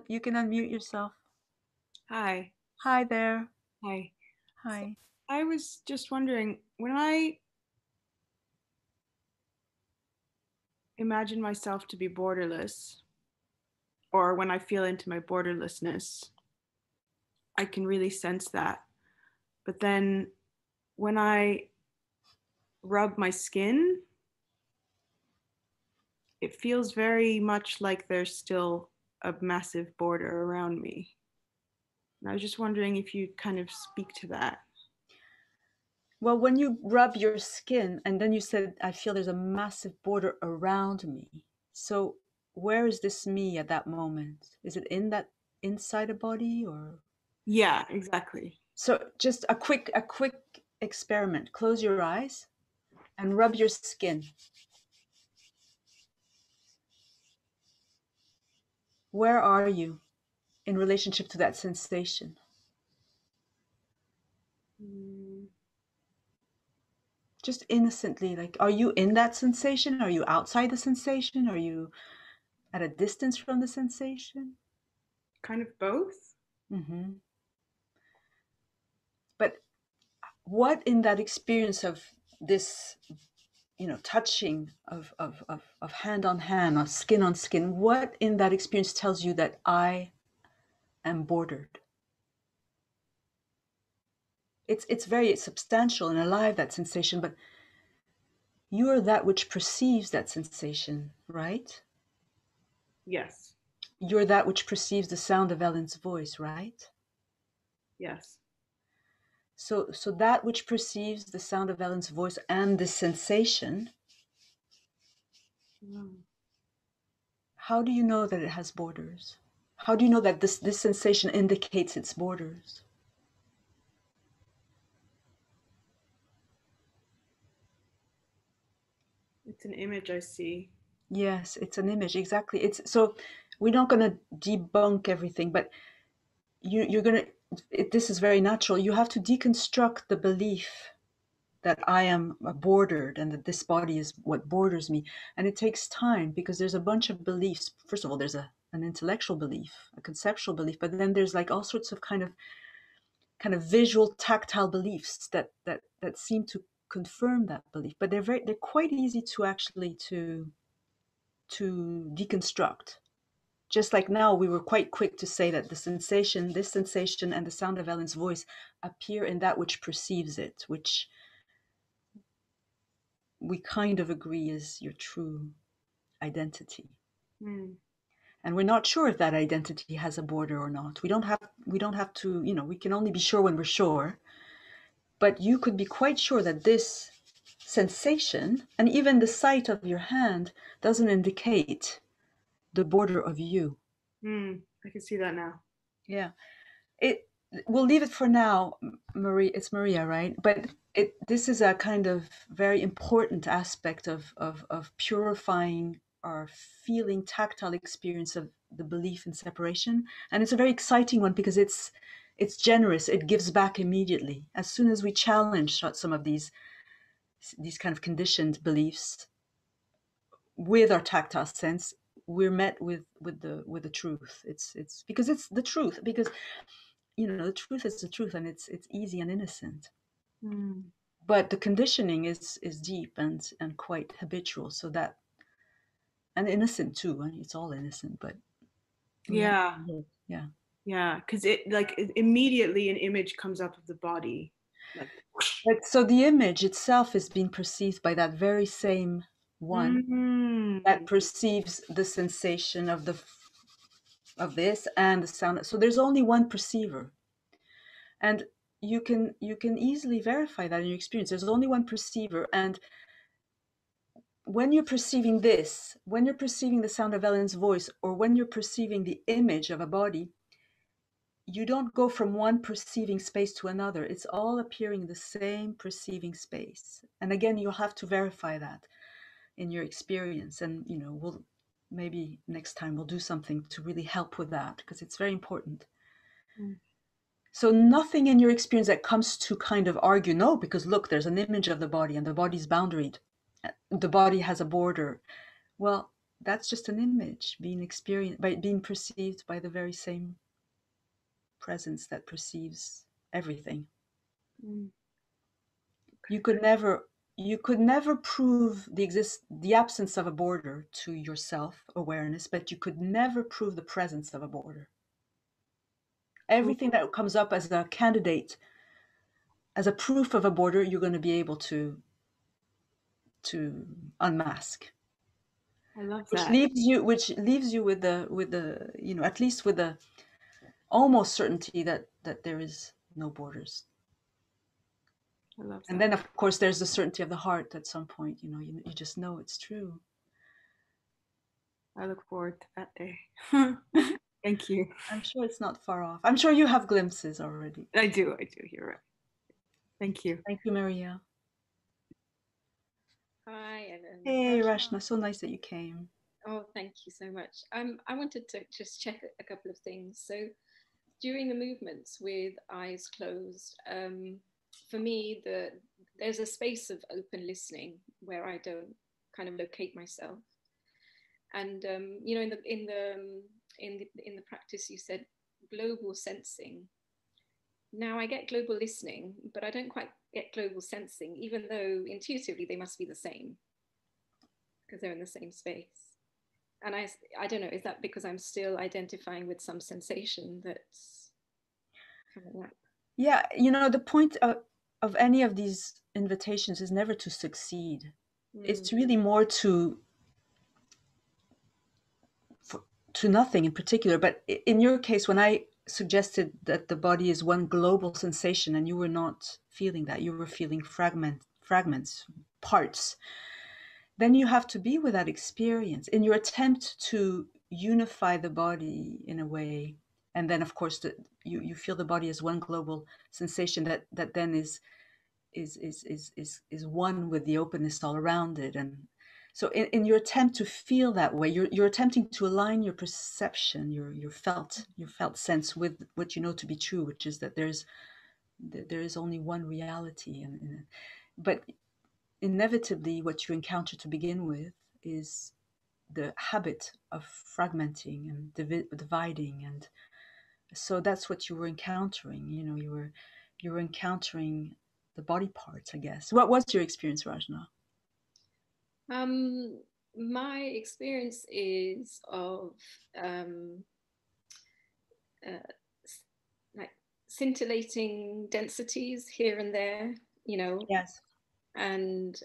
You can unmute yourself. Hi. Hi there. Hi. So Hi. I was just wondering, when I imagine myself to be borderless, or when I feel into my borderlessness, I can really sense that. But then when I rub my skin, it feels very much like there's still a massive border around me. And I was just wondering if you kind of speak to that. Well, when you rub your skin and then you said, I feel there's a massive border around me. So, where is this me at that moment? Is it in that inside a body or? Yeah, exactly. So, just a quick experiment. Close your eyes and rub your skin. Where are you in relationship to that sensation? Mm, Just innocently, like, are you in that sensation? Are you outside the sensation? Are you at a distance from the sensation? kind of both. Hmm. But what in that experience of this, touching of hand on hand, or skin on skin, what in that experience tells you that I am bordered? It's very substantial and alive, that sensation, but you are that which perceives that sensation, right? Yes. You're that which perceives the sound of Ellen's voice, right? Yes. So that which perceives the sound of Ellen's voice and the sensation, Mm. how do you know that it has borders? How do you know that this sensation indicates its borders? It's an image I see. Yes, it's an image, exactly. It's so we're not going to debunk everything, but you're going to. This is very natural. You have to deconstruct the belief that I am bordered and that this body is what borders me. And it takes time because there's a bunch of beliefs. First of all, there's an intellectual belief, a conceptual belief, but then there's like all sorts of kind of visual, tactile beliefs that seem to confirm that belief. But they're quite easy to actually to deconstruct. Just like now, we were quite quick to say that this sensation, and the sound of Ellen's voice appear in that which perceives it, which we kind of agree is your true identity. Mm. And we're not sure if that identity has a border or not. We don't have to, we can only be sure when we're sure. But you could be quite sure that this sensation and even the sight of your hand doesn't indicate the border of you. Mm. I can see that now. Yeah. It We'll leave it for now, Marie. It's Maria, right? But this is a kind of very important aspect of purifying our feeling tactile experience of the belief in separation. And it's a very exciting one because it's generous. It gives back immediately. As soon as we challenge some of these kind of conditioned beliefs with our tactile sense, we're met with the truth. It's because it's the truth, because the truth is the truth, and it's easy and innocent. Mm. But the conditioning is deep and quite habitual, so that, and innocent too. I mean, it's all innocent, but we have Yeah. to live. Yeah. Yeah. Because immediately an image comes up of the body. Like, whoosh. But so the image itself is being perceived by that very same one that Mm. perceives the sensation of this and the sound. So there's only one perceiver, and you can easily verify that in your experience. There's only one perceiver, and when you're perceiving the sound of Ellen's voice, or when you're perceiving the image of a body, you don't go from one perceiving space to another. It's all appearing in the same perceiving space. And again, you'll have to verify that in your experience. And, we'll maybe next time we'll do something to really help with that because it's very important. Mm. So nothing in your experience that comes to kind of argue, no, because look, there's an image of the body and the body's boundaried. The body has a border. Well, that's just an image being experienced, by being perceived by the very same presence that perceives everything. Mm. You could never prove the absence of a border to your self awareness, but you could never prove the presence of a border. Everything that comes up as a candidate, as a proof of a border, you're going to be able to unmask. I love Which that. leaves you with the at least with the almost certainty that there is no borders. I love that. And then, of course, there's the certainty of the heart at some point. You just know it's true. I look forward to that day. Thank you. I'm sure it's not far off. I'm sure you have glimpses already. I do. You're right. Thank you. Thank you, Maria. Hi, Ellen. Hey, Rashna. So nice that you came. Oh, thank you so much. I wanted to just check a couple of things. So during the movements with eyes closed, for me, there's a space of open listening where I don't kind of locate myself. And in the practice, you said global sensing. Now I get global listening, but I don't quite get global sensing, even though intuitively they must be the same because they're in the same space. And I don't know, is that because I'm still identifying with some sensation that's coming up? Yeah, the point of any of these invitations is never to succeed. It's really more to nothing in particular. But in your case, when I suggested that the body is one global sensation and you were not feeling that, you were feeling fragments, parts, then you have to be with that experience in your attempt to unify the body in a way. And then, of course, you feel the body as one global sensation that then is one with the openness all around it. And so in your attempt to feel that way, you're attempting to align your perception, your felt sense with what you know to be true, which is that there is only one reality. But inevitably, what you encounter to begin with is the habit of fragmenting and dividing, and so that's what you were encountering. You were encountering the body parts, I guess. What was your experience, Rajna? My experience is of like scintillating densities here and there, Yes. And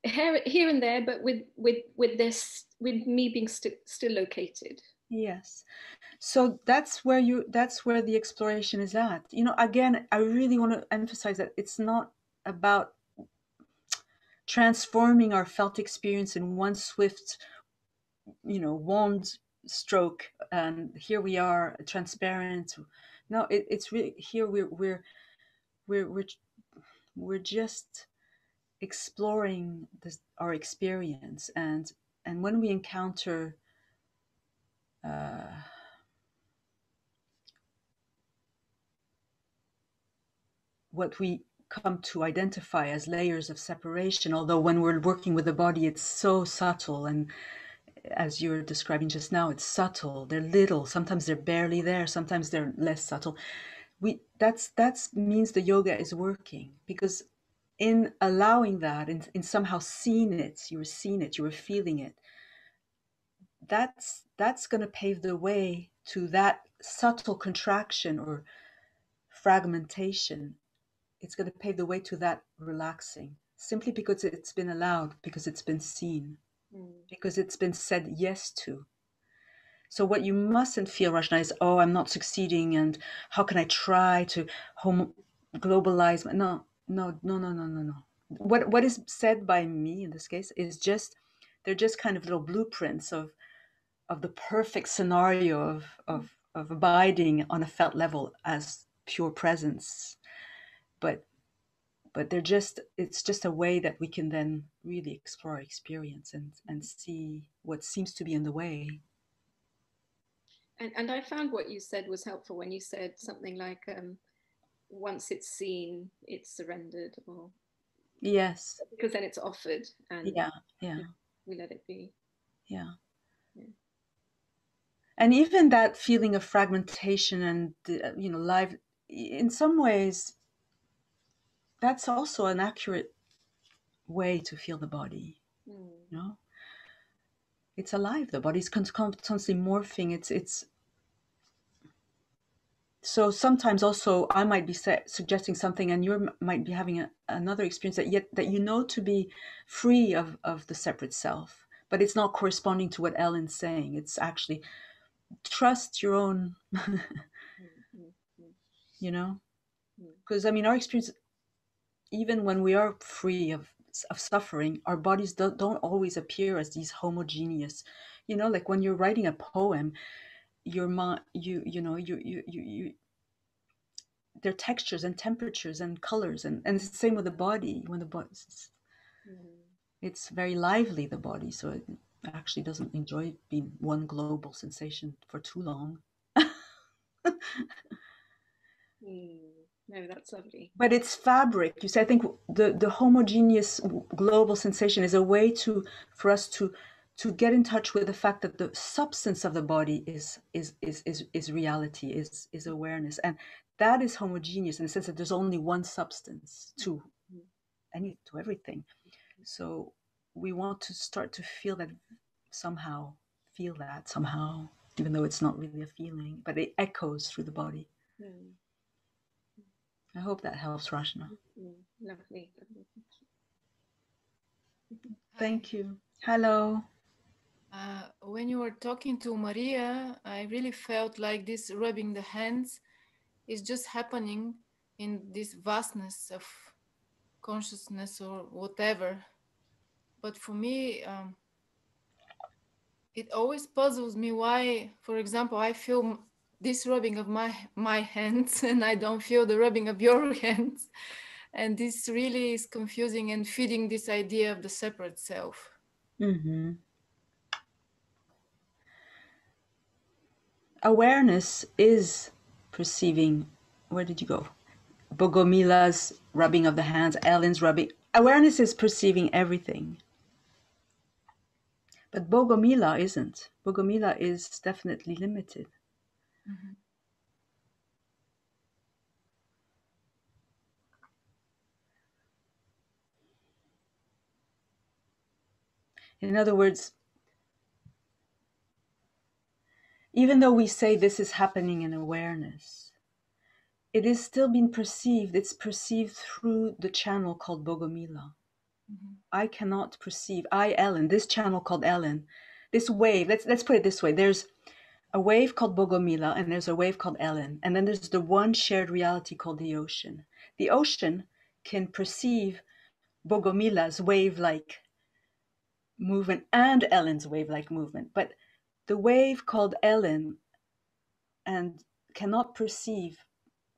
here and there, but with this, with me being still located. Yes. So that's where the exploration is at. Again, I really want to emphasize that it's not about transforming our felt experience in one swift, wand stroke, and here we are, transparent. No, it's really here we're just exploring our experience, and when we encounter what we come to identify as layers of separation, although when we're working with the body, it's so subtle, and as you're describing just now, it's subtle. They're little. Sometimes they're barely there. Sometimes they're less subtle. That means the yoga is working, because in allowing that, in somehow seeing it, you were feeling it. That's going to pave the way to that subtle contraction or fragmentation. It's going to pave the way to that relaxing, simply because it's been allowed, because it's been seen, because it's been said yes to. So what you mustn't feel, Rashna, is, oh, I'm not succeeding, and how can I try to globalize? No. What is said by me in this case is they're just kind of little blueprints of the perfect scenario of abiding on a felt level as pure presence. But it's just a way that we can then really explore our experience and see what seems to be in the way. And I found what you said was helpful when you said something like, once it's seen, it's surrendered, or yes, because then it's offered. And yeah. we let it be. Yeah. Yeah. And even that feeling of fragmentation and, live, in some ways, that's also an accurate way to feel the body. It's alive. The body's constantly morphing. It's so sometimes also I might be suggesting something, and you might be having another experience that you know to be free of the separate self, but it's not corresponding to what Ellen's saying. It's actually trust your own, because I mean our experience, even when we are free of suffering, our bodies don't always appear as these homogeneous, like when you're writing a poem, your mind, you there are textures and temperatures and colors, and it's the same with the body. When the body, it's very lively, the body, so it actually doesn't enjoy being one global sensation for too long. No, that's lovely. But it's fabric. You see, I think the homogeneous global sensation is a way for us to get in touch with the fact that the substance of the body is reality, is awareness, and that is homogeneous in the sense that there's only one substance to everything. So we want to start to feel that somehow, even though it's not really a feeling, but it echoes through the body. I hope that helps, Rachna. Lovely. Thank you. Hello. When you were talking to Maria, I really felt like this rubbing the hands is just happening in this vastness of consciousness or whatever. But for me, it always puzzles me why, for example, I feel this rubbing of my hands and I don't feel the rubbing of your hands. And this really is confusing and feeding this idea of the separate self. Mm-hmm. Awareness is perceiving. Where did you go? Bogomila's rubbing of the hands, Ellen's rubbing. Awareness is perceiving everything. But Bogomila isn't. Bogomila is definitely limited. Mm-hmm. In other words, even though we say this is happening in awareness, it is still being perceived. It's perceived through the channel called Bogomila. Mm-hmm. I cannot perceive, Ellen, this channel called Ellen, this wave, let's put it this way. There's a wave called Bogomila and there's a wave called Ellen. And then there's the one shared reality called the ocean. The ocean can perceive Bogomila's wave-like movement and Ellen's wave-like movement. But the wave called Ellen and cannot perceive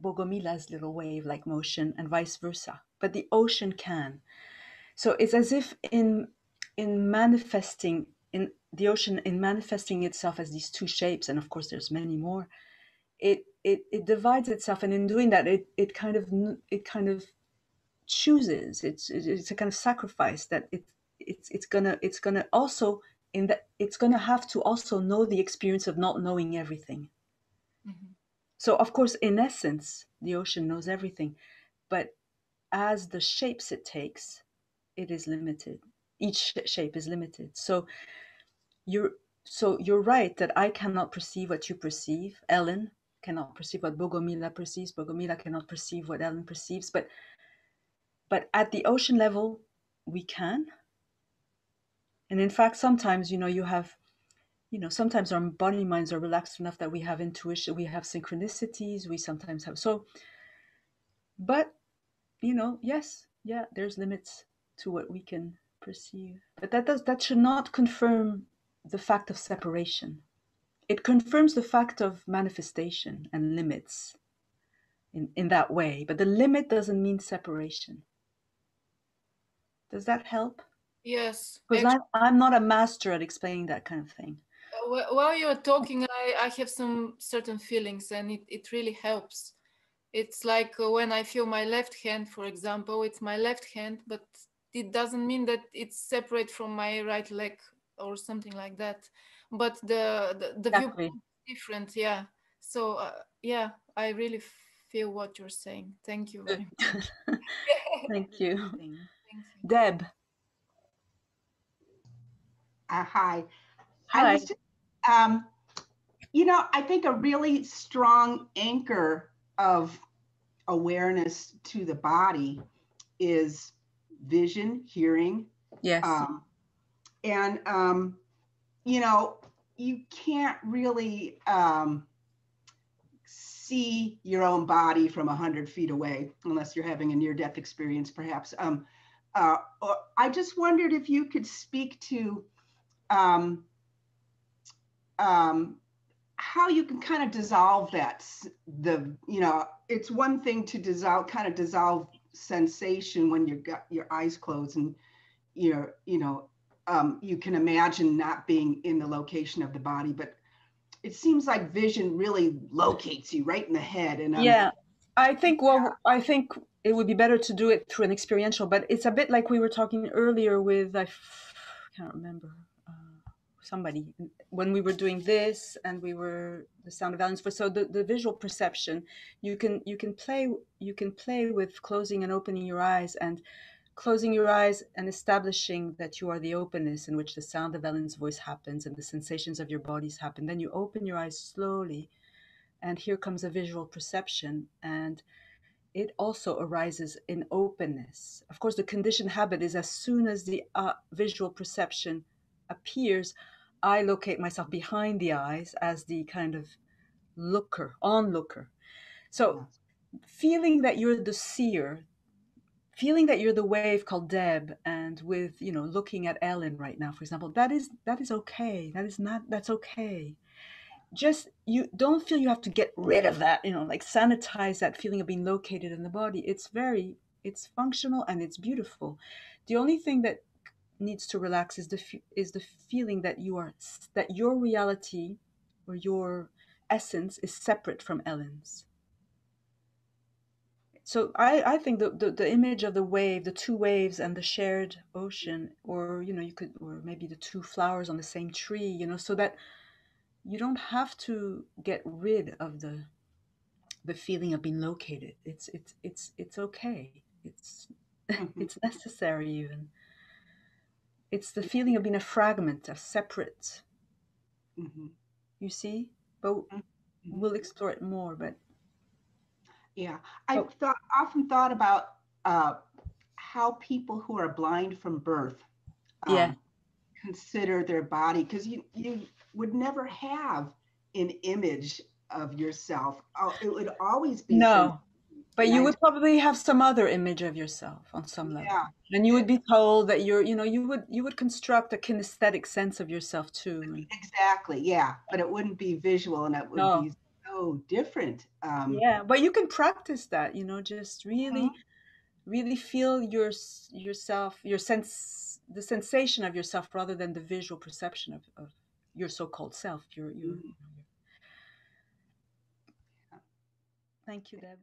Bogomila's little wave-like motion and vice versa. But the ocean can. So it's as if in manifesting in the ocean, in manifesting itself as these two shapes, and of course there's many more, it divides itself, and in doing that, it kind of chooses. It's a kind of sacrifice that it's gonna also in that it's gonna have to also know the experience of not knowing everything. Mm-hmm. So of course, in essence, the ocean knows everything, but as the shapes it takes, it is limited. Each shape is limited. So you're right that I cannot perceive what you perceive. Ellen cannot perceive what Bogomila perceives. Bogomila cannot perceive what Ellen perceives. But at the ocean level, we can. And in fact, sometimes, you have, sometimes our body minds are relaxed enough that we have intuition, we have synchronicities, we sometimes have, but, yes, yeah, there's limits to what we can perceive. But that should not confirm the fact of separation. It confirms the fact of manifestation and limits in that way. But the limit doesn't mean separation. Does that help? Yes. Because I'm not a master at explaining that kind of thing. While you're talking, I have some certain feelings, and it really helps. It's like when I feel my left hand, for example, it's my left hand, but it doesn't mean that it's separate from my right leg or something like that. But the Exactly. viewpoint is different, yeah. So yeah, I really feel what you're saying. Thank you very much. Thank you. Thank you. Deb. Hi. Hi. I was just, I think a really strong anchor of awareness to the body is vision, hearing. Yes. And, you can't really see your own body from 100 feet away unless you're having a near-death experience, perhaps. I just wondered if you could speak to how you can kind of dissolve that. It's one thing to dissolve sensation when you've got your eyes closed and you can imagine not being in the location of the body, but it seems like vision really locates you right in the head. And yeah, I think it would be better to do it through an experiential, but it's a bit like we were talking earlier with, I can't remember, somebody, when we were doing this and we were the sound of Ellen's voice. So the visual perception, you can play with closing and opening your eyes, and closing your eyes and establishing that you are the openness in which the sound of Ellen's voice happens and the sensations of your bodies happen. Then you open your eyes slowly, and here comes a visual perception, and it also arises in openness. Of course, the conditioned habit is, as soon as the visual perception appears, I locate myself behind the eyes as the kind of onlooker. So feeling that you're the seer, feeling that you're the wave called Deb, and with, looking at Ellen right now, for example, that is okay. That's okay. Just, you don't feel you have to get rid of that, like sanitize that feeling of being located in the body. It's functional and it's beautiful. The only thing that needs to relax is the feeling that your reality or your essence is separate from Ellen's. So I think the image of the wave, the two waves and the shared ocean, or or maybe the two flowers on the same tree, so that you don't have to get rid of the feeling of being located. It's okay. It's it's necessary even. It's the feeling of being a fragment, a separate. You see? But we'll explore it more. But yeah, I've often thought about how people who are blind from birth consider their body, because you would never have an image of yourself. It would always be but you would probably have some other image of yourself on some level. And you would be told that you would construct a kinesthetic sense of yourself too. Exactly, yeah. But it wouldn't be visual, and it would be so different. Yeah, but you can practice that, just really, really feel yourself, the sensation of yourself, rather than the visual perception of your so-called self. Thank you, Deb.